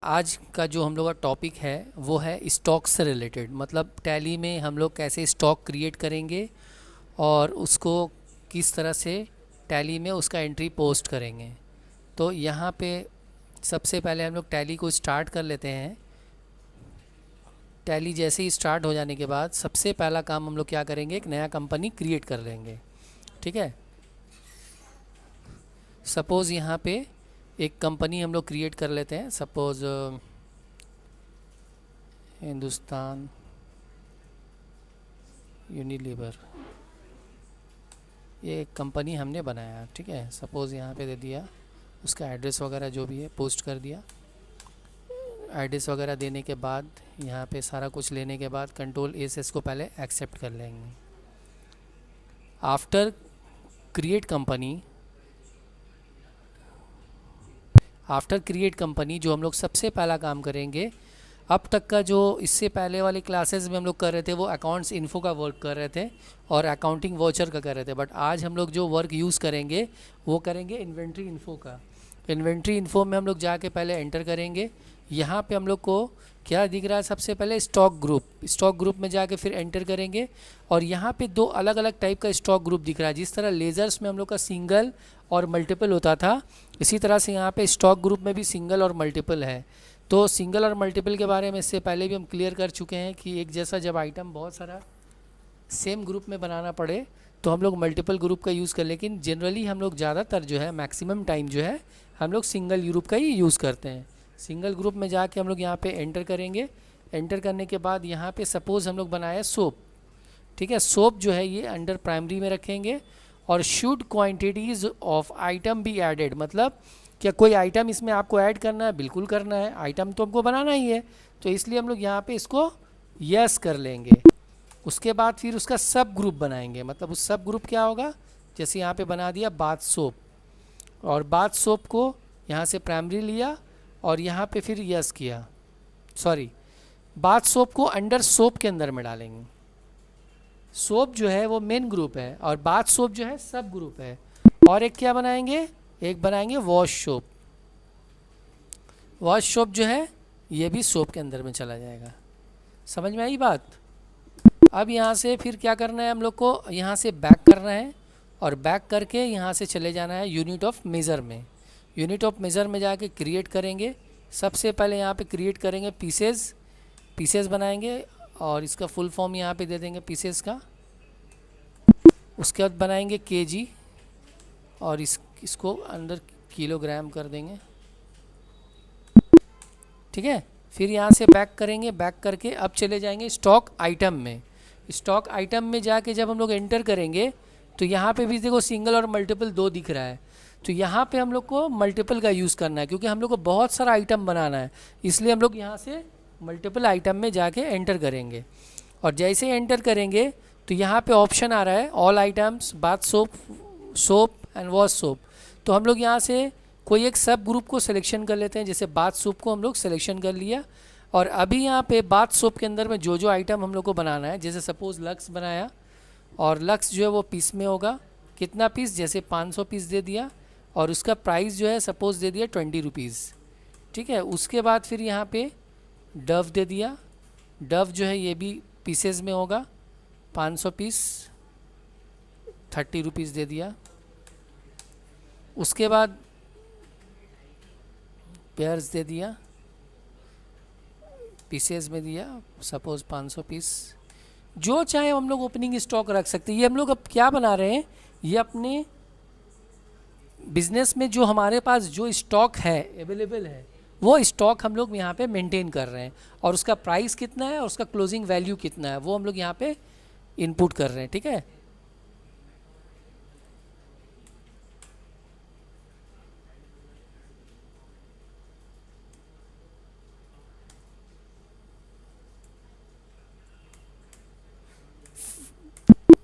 आज का जो हम लोग का टॉपिक है वो है स्टॉक से रिलेटेड। मतलब टैली में हम लोग कैसे स्टॉक क्रिएट करेंगे और उसको किस तरह से टैली में उसका एंट्री पोस्ट करेंगे। तो यहाँ पे सबसे पहले हम लोग टैली को स्टार्ट कर लेते हैं। टैली जैसे ही स्टार्ट हो जाने के बाद सबसे पहला काम हम लोग क्या करेंगे, एक नया कंपनी क्रिएट कर लेंगे। ठीक है, सपोज़ यहाँ पे एक कंपनी हम लोग क्रिएट कर लेते हैं। सपोज़ हिंदुस्तान यूनिलीवर, ये एक कंपनी हमने बनाया। ठीक है, सपोज़ यहाँ पे दे दिया, उसका एड्रेस वगैरह जो भी है पोस्ट कर दिया। एड्रेस वगैरह देने के बाद यहाँ पे सारा कुछ लेने के बाद कंट्रोल एस को पहले एक्सेप्ट कर लेंगे। आफ्टर क्रिएट कंपनी जो हम लोग सबसे पहला काम करेंगे, अब तक का जो इससे पहले वाली क्लासेस में हम लोग कर रहे थे वो अकाउंट्स इन्फो का वर्क कर रहे थे और अकाउंटिंग वॉचर का कर रहे थे। बट आज हम लोग जो वर्क यूज़ करेंगे वो करेंगे इन्वेंट्री इन्फो का। इन्वेंट्री इन्फो में हम लोग जाके पहले एंटर करेंगे। यहाँ पे हम लोग को क्या दिख रहा है, सबसे पहले स्टॉक ग्रुप में जाके फिर एंटर करेंगे और यहाँ पे दो अलग अलग टाइप का स्टॉक ग्रुप दिख रहा है। जिस तरह लेजर्स में हम लोग का सिंगल और मल्टीपल होता था, इसी तरह से यहाँ पे स्टॉक ग्रुप में भी सिंगल और मल्टीपल है। तो सिंगल और मल्टीपल के बारे में इससे पहले भी हम क्लियर कर चुके हैं कि एक जैसा जब आइटम बहुत सारा सेम ग्रुप में बनाना पड़े तो हम लोग मल्टीपल ग्रुप का यूज़ कर, लेकिन जनरली हम लोग ज़्यादातर जो है मैक्सिमम टाइम जो है हम लोग सिंगल ग्रुप का ही यूज़ करते हैं। सिंगल ग्रुप में जाके हम लोग यहाँ पे एंटर करेंगे। एंटर करने के बाद यहाँ पे सपोज़ हम लोग बनाए सोप। ठीक है, सोप जो है ये अंडर प्राइमरी में रखेंगे और should quantities of item be added. मतलब क्या कोई आइटम इसमें आपको ऐड करना है? बिल्कुल करना है, आइटम तो हमको बनाना ही है, तो इसलिए हम लोग यहाँ पे इसको यस कर लेंगे। उसके बाद फिर उसका सब ग्रुप बनाएंगे। मतलब उस सब ग्रुप क्या होगा, जैसे यहाँ पे बना दिया बाथ सोप, और बाथ सोप को यहाँ से प्राइमरी लिया और यहाँ पे फिर यस किया। सॉरी, बाथ सोप को अंडर सोप के अंदर में डालेंगे। सोप जो है वो मेन ग्रुप है और बाथ सोप जो है सब ग्रुप है। और एक क्या बनाएंगे, एक बनाएंगे वॉश सोप। वॉश सोप जो है ये भी सोप के अंदर में चला जाएगा। समझ में आई बात? अब यहाँ से फिर क्या करना है, हम लोग को यहाँ से बैक करना है और बैक करके यहाँ से चले जाना है यूनिट ऑफ मेज़र में। यूनिट ऑफ मेज़र में जाके क्रिएट करेंगे। सबसे पहले यहाँ पे क्रिएट करेंगे पीसेस बनाएंगे और इसका फुल फॉर्म यहाँ पे दे देंगे पीसेस का। उसके बाद बनाएंगे केजी और इसको अंदर किलोग्राम कर देंगे। ठीक है, फिर यहाँ से बैक करेंगे। बैक करके अब चले जाएंगे स्टॉक आइटम में। स्टॉक आइटम में जाके जब हम लोग एंटर करेंगे तो यहाँ पे भी देखो सिंगल और मल्टीपल दो दिख रहा है, तो यहाँ पे हम लोग को मल्टीपल का यूज़ करना है क्योंकि हम लोग को बहुत सारा आइटम बनाना है। इसलिए हम लोग यहाँ से मल्टीपल आइटम में जाके एंटर करेंगे और जैसे ही एंटर करेंगे तो यहाँ पे ऑप्शन आ रहा है all items, bath soap and wash soap. तो हम लोग यहाँ से कोई एक सब ग्रुप को सिलेक्शन कर लेते हैं। जैसे बाथ सोप को हम लोग सिलेक्शन कर लिया और अभी यहाँ पे बाथ सोप के अंदर में जो जो आइटम हम लोग को बनाना है, जैसे सपोज़ लक्स बनाया और लक्स जो है वो पीस में होगा। कितना पीस, जैसे 500 पीस दे दिया और उसका प्राइस जो है सपोज़ दे दिया 20 रुपीज़। ठीक है, उसके बाद फिर यहाँ पे डव दे दिया। डव जो है ये भी पीसेस में होगा, 500 पीस 30 रुपीज़ दे दिया। उसके बाद पेयर्स दे दिया, पीसेस में दिया सपोज़ 500 पीस। जो चाहे हम लोग ओपनिंग स्टॉक रख सकते हैं। ये हम लोग अब क्या बना रहे हैं, ये अपने बिजनेस में जो हमारे पास जो स्टॉक है अवेलेबल है वो स्टॉक हम लोग यहाँ पे मेंटेन कर रहे हैं और उसका प्राइस कितना है और उसका क्लोजिंग वैल्यू कितना है वो हम लोग यहाँ पे इनपुट कर रहे हैं। ठीक है,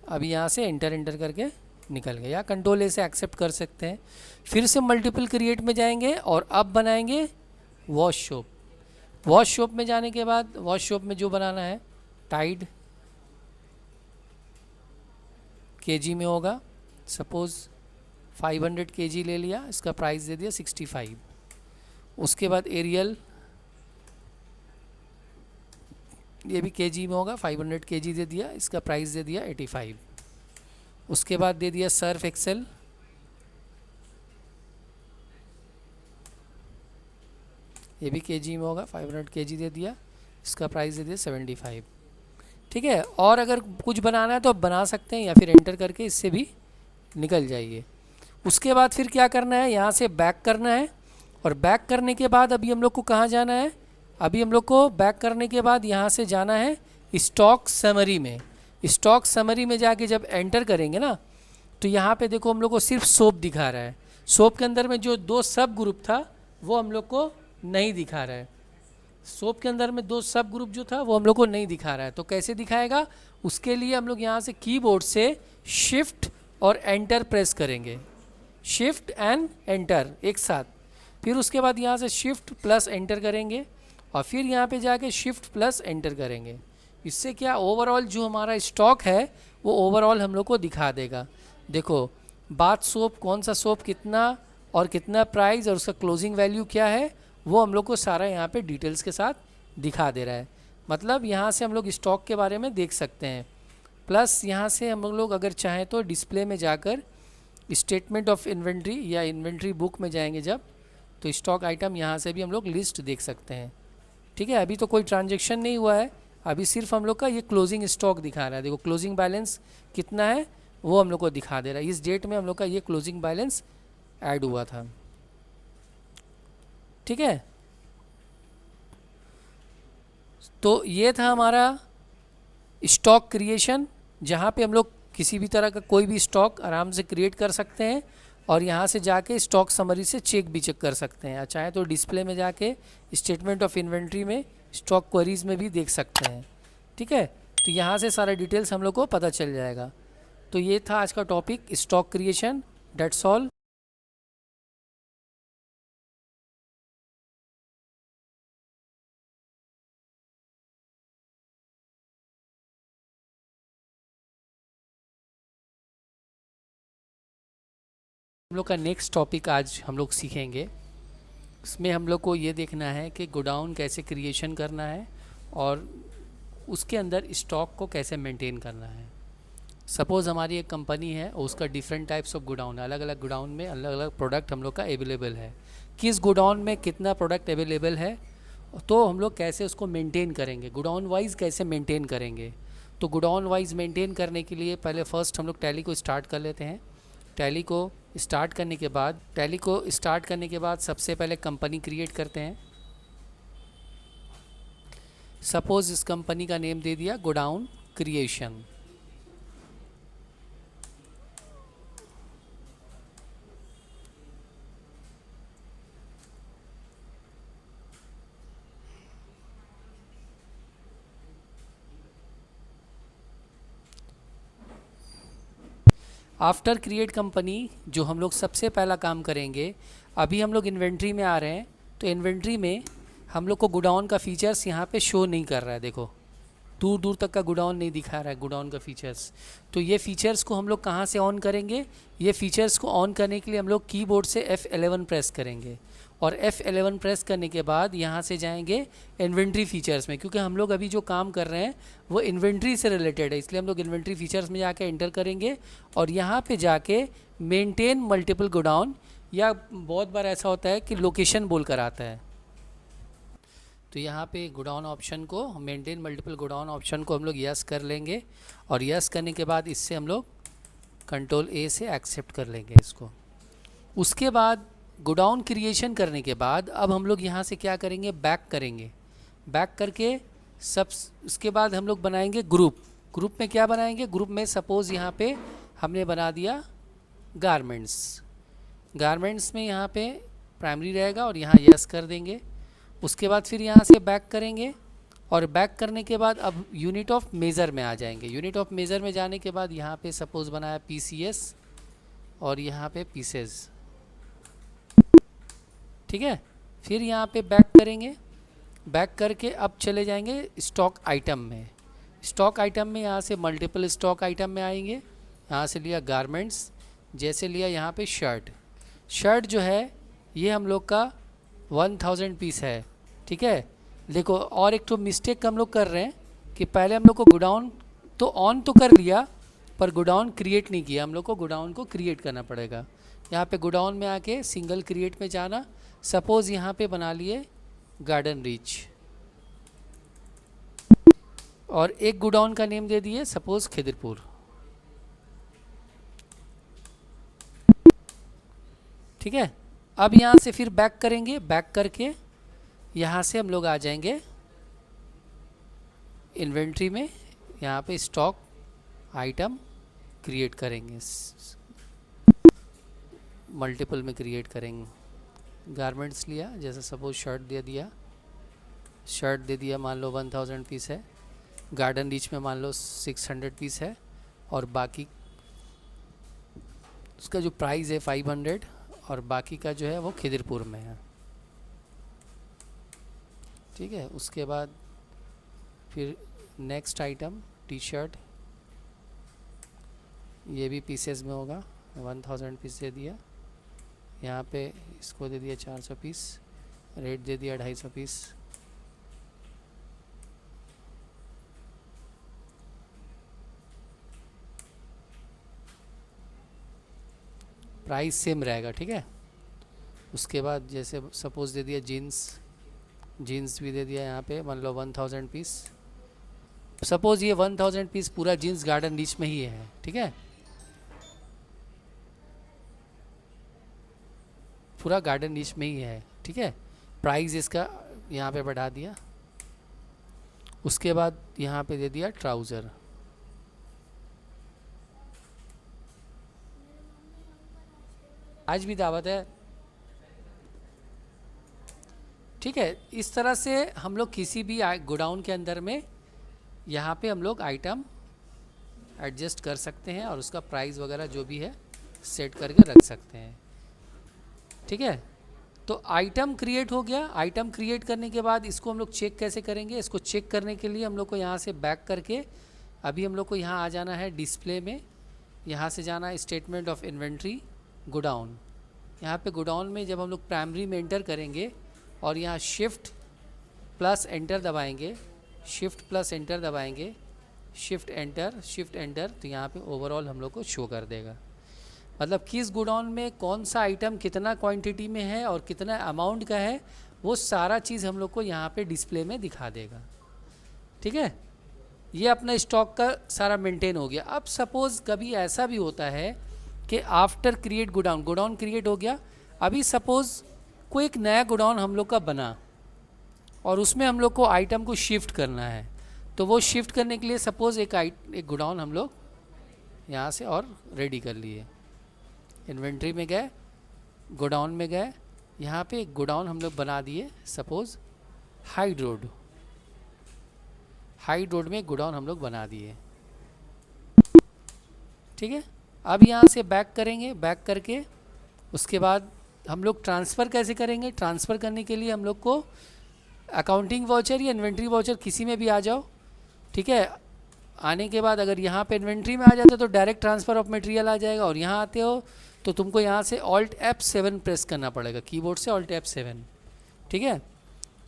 अभी यहाँ से एंटर करके निकल गए, या कंट्रोल ए से एक्सेप्ट कर सकते हैं। फिर से मल्टीपल क्रिएट में जाएंगे और अब बनाएंगे वॉश शॉप। वॉश शॉप में जाने के बाद वॉश शॉप में जो बनाना है टाइड केजी में होगा। सपोज़ 500 केजी ले लिया, इसका प्राइस दे दिया 65। उसके बाद एरियल ये भी केजी में होगा, 500 केजी दे दिया, इसका प्राइस दे दिया 85। उसके बाद दे दिया सर्फ एक्सेल, ये भी केजी में होगा, 500 केजी दे दिया, इसका प्राइस दे दिया 75। ठीक है, और अगर कुछ बनाना है तो आप बना सकते हैं या फिर एंटर करके इससे भी निकल जाइए। उसके बाद फिर क्या करना है, यहाँ से बैक करना है, और बैक करने के बाद अभी हम लोग को कहाँ जाना है, अभी हम लोग को बैक करने के बाद यहाँ से जाना है स्टॉक समरी में। स्टॉक समरी में जाके जब एंटर करेंगे ना, तो यहाँ पे देखो हम लोग को सिर्फ सोप दिखा रहा है। सोप के अंदर में जो 2 सब ग्रुप था वो हम लोग को नहीं दिखा रहा है। सोप के अंदर में 2 सब ग्रुप जो था वो हम लोग को नहीं दिखा रहा है। तो कैसे दिखाएगा, उसके लिए हम लोग यहाँ से कीबोर्ड से शिफ्ट और एंटर प्रेस करेंगे, शिफ्ट एंड एंटर एक साथ। फिर उसके बाद यहाँ से शिफ्ट प्लस एंटर करेंगे, और फिर यहाँ पे जाके शिफ्ट प्लस एंटर करेंगे। इससे क्या ओवरऑल जो हमारा स्टॉक है वो ओवरऑल हम लोग को दिखा देगा। देखो बाथ सोप, कौन सा सोप कितना और कितना प्राइस और उसका क्लोजिंग वैल्यू क्या है, वो हम लोग को सारा यहाँ पे डिटेल्स के साथ दिखा दे रहा है। मतलब यहाँ से हम लोग स्टॉक के बारे में देख सकते हैं। प्लस यहाँ से हम लोग अगर चाहें तो डिस्प्ले में जाकर स्टेटमेंट ऑफ इन्वेंट्री या इन्वेंट्री बुक में जाएंगे जब, तो स्टॉक आइटम यहाँ से भी हम लोग लिस्ट देख सकते हैं। ठीक है, अभी तो कोई ट्रांजेक्शन नहीं हुआ है, अभी सिर्फ हम लोग का ये क्लोजिंग स्टॉक दिखा रहा है। देखो क्लोजिंग बैलेंस कितना है वो हम लोग को दिखा दे रहा है। इस डेट में हम लोग का ये क्लोजिंग बैलेंस ऐड हुआ था। ठीक है, तो ये था हमारा स्टॉक क्रिएशन, जहाँ पे हम लोग किसी भी तरह का कोई भी स्टॉक आराम से क्रिएट कर सकते हैं, और यहाँ से जाके स्टॉक समरी से चेक कर सकते हैं। चाहे तो डिस्प्ले में जाके स्टेटमेंट ऑफ इन्वेंट्री में स्टॉक क्वेरीज में भी देख सकते हैं। ठीक है, तो यहाँ से सारा डिटेल्स हम लोग को पता चल जाएगा। तो ये था आज का topic, stock creation. That's all. हम लोग का नेक्स्ट टॉपिक आज हम लोग सीखेंगे। इसमें हम लोग को ये देखना है कि गोडाउन कैसे क्रिएशन करना है और उसके अंदर स्टॉक को कैसे मेंटेन करना है। सपोज़ हमारी एक कंपनी है और उसका डिफरेंट टाइप्स ऑफ गोडाउन, अलग अलग गोडाउन में अलग अलग प्रोडक्ट हम लोग का अवेलेबल है। किस गोडाउन में कितना प्रोडक्ट अवेलेबल है, तो हम लोग कैसे उसको मेंटेन करेंगे, गोडाउन वाइज कैसे मेंटेन करेंगे। तो गोडाउन वाइज मेंटेन करने के लिए पहले फर्स्ट हम लोग टैली को स्टार्ट कर लेते हैं। टैली को स्टार्ट करने के बाद सबसे पहले कंपनी क्रिएट करते हैं। सपोज़ इस कंपनी का नेम दे दिया godown creation. After create company जो हम लोग सबसे पहला काम करेंगे, अभी हम लोग इन्वेंट्री में आ रहे हैं, तो इन्वेंट्री में हम लोग को गोडाउन का फीचर्स यहाँ पे शो नहीं कर रहा है। देखो दूर दूर तक का गोडाउन नहीं दिखा रहा है, गोडाउन का फीचर्स। तो ये फीचर्स को हम लोग कहाँ से ऑन करेंगे, ये फीचर्स को ऑन करने के लिए हम लोग कीबोर्ड से F11 प्रेस करेंगे, और F11 प्रेस करने के बाद यहाँ से जाएंगे इन्वेंट्री फीचर्स में, क्योंकि हम लोग अभी जो काम कर रहे हैं वो इन्वेंट्री से रिलेटेड है, इसलिए हम लोग इन्वेंट्री फीचर्स में जाके एंटर करेंगे, और यहाँ पे जाके मेंटेन मल्टीपल गोडाउन, या बहुत बार ऐसा होता है कि लोकेशन बोल कर आता है, तो यहाँ पे गोडाउन ऑप्शन को, मेंटेन मल्टीपल गोडाउन ऑप्शन को हम लोग यस कर लेंगे, और यस करने के बाद इससे हम लोग कंट्रोल A से एक्सेप्ट कर लेंगे इसको। उसके बाद गोडाउन क्रिएशन करने के बाद अब हम लोग यहाँ से क्या करेंगे, बैक करेंगे। बैक करके सब उसके बाद हम लोग बनाएंगे ग्रुप। ग्रुप में क्या बनाएंगे, ग्रुप में सपोज़ यहाँ पे हमने बना दिया गारमेंट्स। गारमेंट्स में यहाँ पे प्राइमरी रहेगा और यहाँ यस कर देंगे। उसके बाद फिर यहाँ से बैक करेंगे, और बैक करने के बाद अब यूनिट ऑफ मेज़र में आ जाएंगे। यूनिट ऑफ मेज़र में जाने के बाद यहाँ पे सपोज़ बनाया PCS और यहाँ पे पीसेस। ठीक है, फिर यहाँ पे बैक करेंगे। बैक करके अब चले जाएंगे स्टॉक आइटम में। स्टॉक आइटम में यहाँ से मल्टीपल स्टॉक आइटम में आएंगे। यहाँ से लिया गारमेंट्स, जैसे लिया यहाँ पे शर्ट। शर्ट जो है ये हम लोग का 1000 पीस है। ठीक है, देखो और एक तो मिस्टेक हम लोग कर रहे हैं, कि पहले हम लोग को गोडाउन तो ऑन तो कर लिया पर गोडाउन क्रिएट नहीं किया, हम लोग को गोडाउन को क्रिएट करना पड़ेगा। यहाँ पे गोडाउन में आके सिंगल क्रिएट में जाना, सपोज़ यहाँ पे बना लिए गार्डन रीच और एक गोडाउन का नेम दे दिए सपोज़ खिदिरपुर। ठीक है, अब यहाँ से फिर बैक करेंगे, बैक करके यहाँ से हम लोग आ जाएंगे इन्वेंट्री में, यहाँ पे स्टॉक आइटम क्रिएट करेंगे, मल्टीपल में क्रिएट करेंगे। गारमेंट्स लिया, जैसे सपोज शर्ट दे दिया, शर्ट दे दिया मान लो 1000 पीस है, गार्डन रीच में मान लो 600 पीस है और बाकी उसका जो प्राइस है 500 और बाकी का जो है वो खिदिरपुर में है। ठीक है, उसके बाद फिर नेक्स्ट आइटम टी शर्ट, ये भी पीसेस में होगा, 1000 पीस दे दिया, यहाँ पे इसको दे दिया 400 पीस, रेट दे दिया 250 पीस। प्राइस सेम रहेगा। ठीक है, उसके बाद जैसे सपोज दे दिया जीन्स, जीन्स भी दे दिया यहाँ पे मान लो 1000 पीस, सपोज ये 1000 पीस पूरा जीन्स गार्डन रीच में ही है। ठीक है, पूरा गार्डन रीच में ही है। ठीक है, प्राइस इसका यहाँ पे बढ़ा दिया, उसके बाद यहाँ पे दे दिया ट्राउज़र, आज भी दावत है। ठीक है, इस तरह से हम लोग किसी भी गोडाउन के अंदर में यहाँ पे हम लोग आइटम एडजस्ट कर सकते हैं और उसका प्राइस वगैरह जो भी है सेट करके रख सकते हैं। ठीक है, तो आइटम क्रिएट हो गया। आइटम क्रिएट करने के बाद इसको हम लोग चेक कैसे करेंगे, इसको चेक करने के लिए हम लोग को यहाँ से बैक करके अभी हम लोग को यहाँ आ जाना है डिस्प्ले में, यहाँ से जाना है स्टेटमेंट ऑफ इन्वेंट्री गोडाउन। यहाँ पे गोडाउन में जब हम लोग प्राइमरी में एंटर करेंगे और यहाँ शिफ्ट प्लस एंटर दबाएंगे, शिफ्ट प्लस एंटर दबाएंगे, शिफ्ट एंटर, तो यहाँ पे ओवरऑल हम लोग को शो कर देगा, मतलब किस गोडाउन में कौन सा आइटम कितना क्वांटिटी में है और कितना अमाउंट का है, वो सारा चीज़ हम लोग को यहाँ पे डिस्प्ले में दिखा देगा। ठीक है, ये अपना स्टॉक का सारा मेंटेन हो गया। अब सपोज़ कभी ऐसा भी होता है कि after create godown, godown create हो गया, अभी सपोज़ कोई एक नया गोडाउन हम लोग का बना और उसमें हम लोग को आइटम को शिफ्ट करना है, तो वो शिफ्ट करने के लिए सपोज़ एक गोडाउन हम लोग यहाँ से और रेडी कर लिए, इन्वेंट्री में गए, गोडाउन में गए, यहाँ पे एक गोडाउन हम लोग बना दिए सपोज़ हाइड रोड में गोडाउन हम लोग बना दिए। ठीक है, अब यहाँ से बैक करेंगे, बैक करके उसके बाद हम लोग ट्रांसफ़र कैसे करेंगे, ट्रांसफ़र करने के लिए हम लोग को अकाउंटिंग वाउचर या इन्वेंट्री वाउचर किसी में भी आ जाओ। ठीक है, आने के बाद अगर यहाँ पे इन्वेंट्री में आ जाते हो तो डायरेक्ट ट्रांसफ़र ऑफ मटेरियल आ जाएगा, और यहाँ आते हो तो तुमको यहाँ से Alt F7 प्रेस करना पड़ेगा, कीबोर्ड से Alt F7। ठीक है,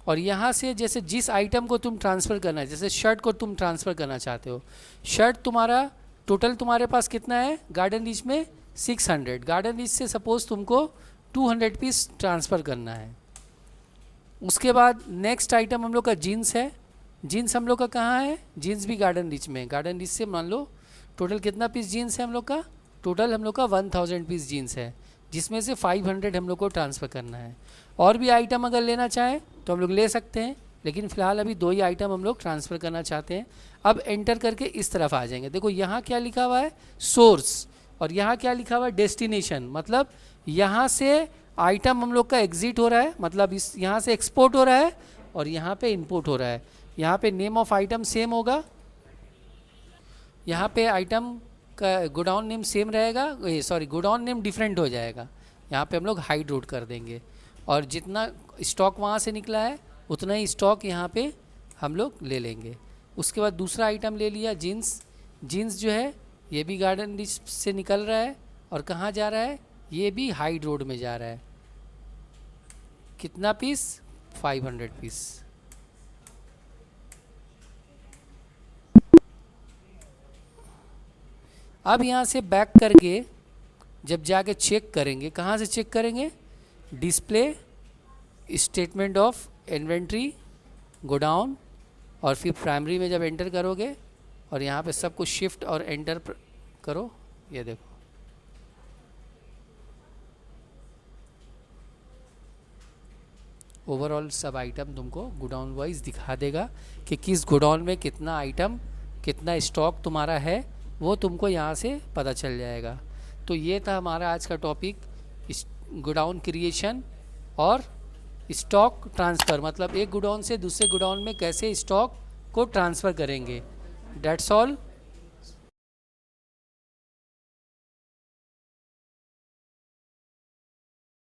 और यहाँ से जैसे जिस आइटम को तुम ट्रांसफ़र करना है, जैसे शर्ट को तुम ट्रांसफ़र करना चाहते हो, शर्ट तुम्हारा टोटल तुम्हारे पास कितना है गार्डन रीच में 600, गार्डन रीच से सपोज़ तुमको 200 पीस ट्रांसफ़र करना है। उसके बाद नेक्स्ट आइटम हम लोग का जीन्स है, जीन्स हम लोग का कहाँ है, जीन्स भी गार्डन रीच में, गार्डन रीच से मान लो टोटल कितना पीस जीन्स है हम लोग का, टोटल हम लोग का 1000 पीस जीन्स है, जिसमें से 500 हम लोग को ट्रांसफ़र करना है। और भी आइटम अगर लेना चाहें तो हम लोग ले सकते हैं, लेकिन फ़िलहाल अभी 2 ही आइटम हम लोग ट्रांसफ़र करना चाहते हैं। अब एंटर करके इस तरफ आ जाएंगे, देखो यहाँ क्या लिखा हुआ है सोर्स, और यहाँ क्या लिखा हुआ है डेस्टिनेशन, मतलब यहाँ से आइटम हम लोग का एग्जिट हो रहा है, मतलब इस यहाँ से एक्सपोर्ट हो रहा है और यहाँ पे इंपोर्ट हो रहा है। यहाँ पे नेम ऑफ आइटम सेम होगा, यहाँ पे आइटम का गोडाउन नेम सेम रहेगा, सॉरी गोडाउन नेम डिफरेंट हो जाएगा। यहाँ पे हम लोग हाइड रोड कर देंगे और जितना स्टॉक वहाँ से निकला है उतना ही स्टॉक यहाँ पे हम लोग ले लेंगे। उसके बाद दूसरा आइटम ले लिया जीन्स, जीन्स जो है ये भी गार्डन रीच से निकल रहा है और कहाँ जा रहा है, ये भी हाइड रोड में जा रहा है। कितना पीस, 500 पीस। अब यहाँ से बैक करके जब जाके चेक करेंगे, कहाँ से चेक करेंगे, display statement of inventory godown, और फिर प्राइमरी में जब एंटर करोगे और यहाँ पे सब कुछ शिफ्ट और एंटर करो, ये देखो ओवरऑल सब आइटम तुमको गोडाउन वाइज दिखा देगा कि किस गोडाउन में कितना आइटम, कितना स्टॉक तुम्हारा है, वो तुमको यहाँ से पता चल जाएगा। तो ये था हमारा आज का टॉपिक, गोडाउन क्रिएशन और स्टॉक ट्रांसफ़र, मतलब एक गोडाउन से दूसरे गोडाउन में कैसे स्टॉक को ट्रांसफ़र करेंगे। That's all.